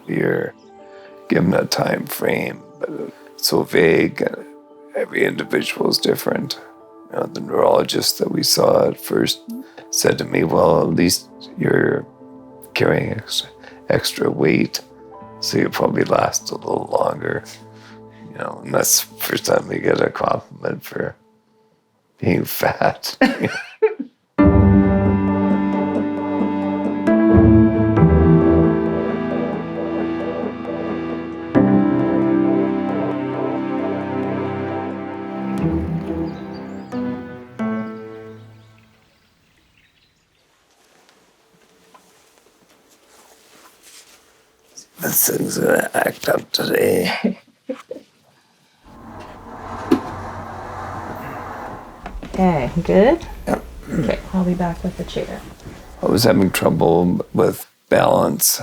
You're given a time frame, but it's so vague, and every individual is different. The neurologist that we saw at first said to me, well, at least you're carrying extra weight, so you'll probably last a little longer. And that's the first time we get a compliment for being fat. This thing's gonna act up today. Okay, good? Yep. Okay, I'll be back with the chair. I was having trouble with balance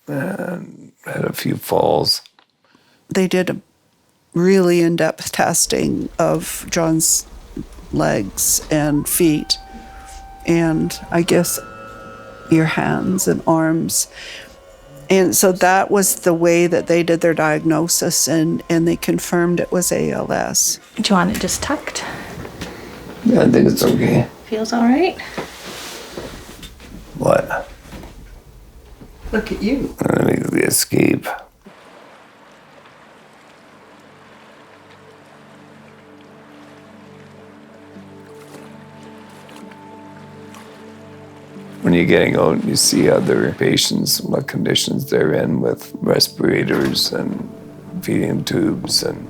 and had a few falls. They did a really in-depth testing of John's legs and feet, and I guess your hands and arms. And so that was the way that they did their diagnosis, and they confirmed it was ALS. Do you want it just tucked? Yeah, I think it's okay. Feels all right? What? Look at you. Let me escape. When you're getting out and you see other patients, what conditions they're in with respirators and feeding tubes, and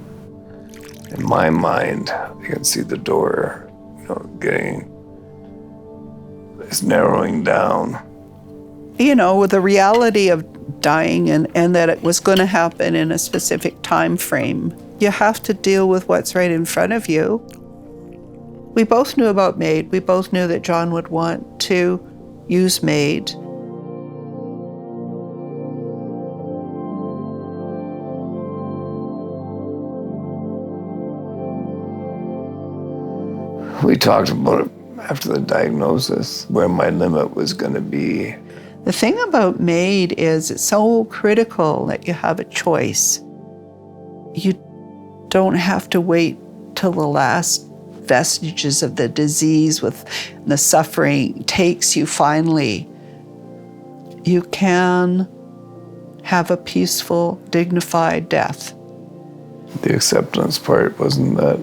in my mind, I can see the door, it's narrowing down. With the reality of dying and that it was going to happen in a specific time frame, you have to deal with what's right in front of you. We both knew about MAID. We both knew that John would want to use MAID. We talked about it after the diagnosis, where my limit was going to be. The thing about MAID is it's so critical that you have a choice. You don't have to wait till the last vestiges of the disease with the suffering takes you finally. You can have a peaceful, dignified death. The acceptance part wasn't that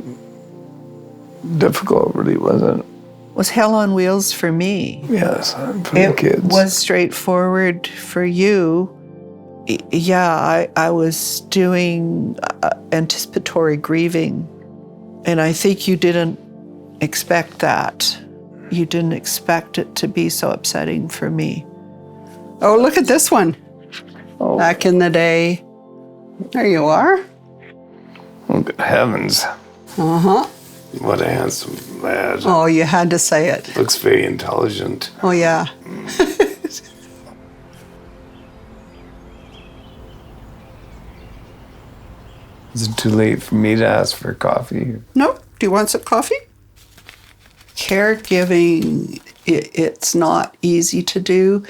difficult, really, was it? Was hell on wheels for me. Yes, for the kids. It was straightforward for you. Yeah, I was doing anticipatory grieving, and I think you didn't expect that. You didn't expect it to be so upsetting for me. Oh, look at this one. Oh. Back in the day. There you are. Oh, good heavens. Uh-huh. What a handsome lad. Oh, you had to say it. Looks very intelligent. Oh, yeah. Is it too late for me to ask for coffee? No. Do you want some coffee? Caregiving, it's not easy to do.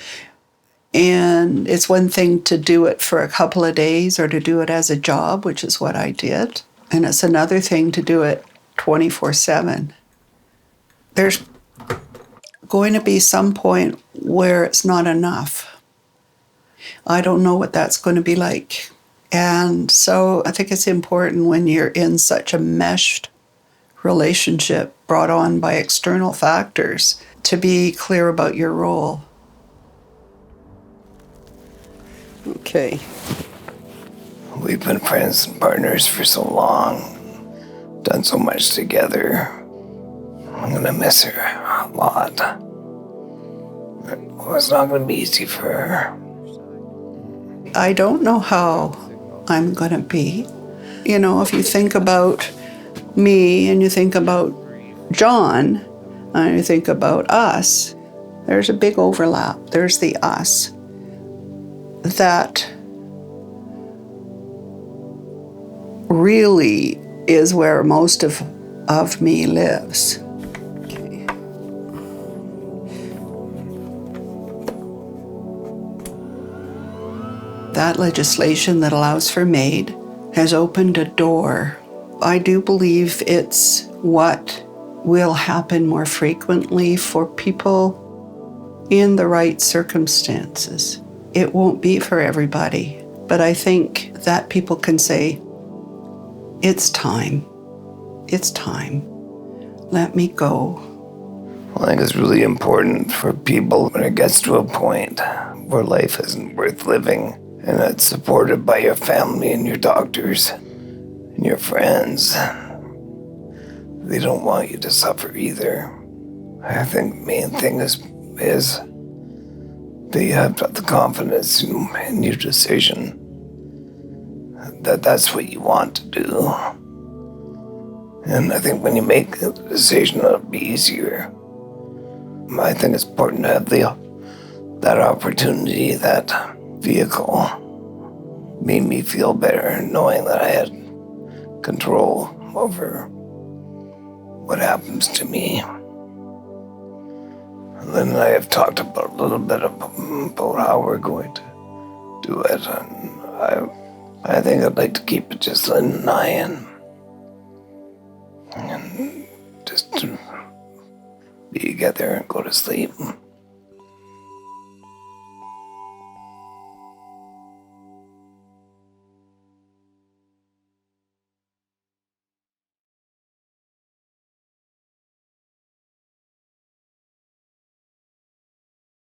And it's one thing to do it for a couple of days or to do it as a job, which is what I did. And it's another thing to do it 24/7. There's going to be some point where it's not enough. I don't know what that's going to be like. And so I think it's important when you're in such a meshed relationship brought on by external factors to be clear about your role. Okay. We've been friends and partners for so long, done so much together. I'm gonna miss her a lot. It's not gonna be easy for her. I don't know how I'm gonna be. If you think about me and you think about John and you think about us, there's a big overlap. There's the us that really is where most of me lives. Okay. that legislation that allows for MAID has opened a door. I do believe it's what will happen more frequently for people in the right circumstances. It won't be for everybody, but I think that people can say, it's time. It's time. Let me go. I think it's really important for people when it gets to a point where life isn't worth living and it's supported by your family and your doctors and your friends. They don't want you to suffer either. I think the main thing is that you have to have the confidence in your decision that that's what you want to do. And I think when you make the decision, it'll be easier. I think it's important to have that opportunity, that vehicle. Made me feel better knowing that I had control over what happens to me. And Lynn and I have talked about a little bit about how we're going to do it. And I think I'd like to keep it just Lynn and I, and just to be together and go to sleep.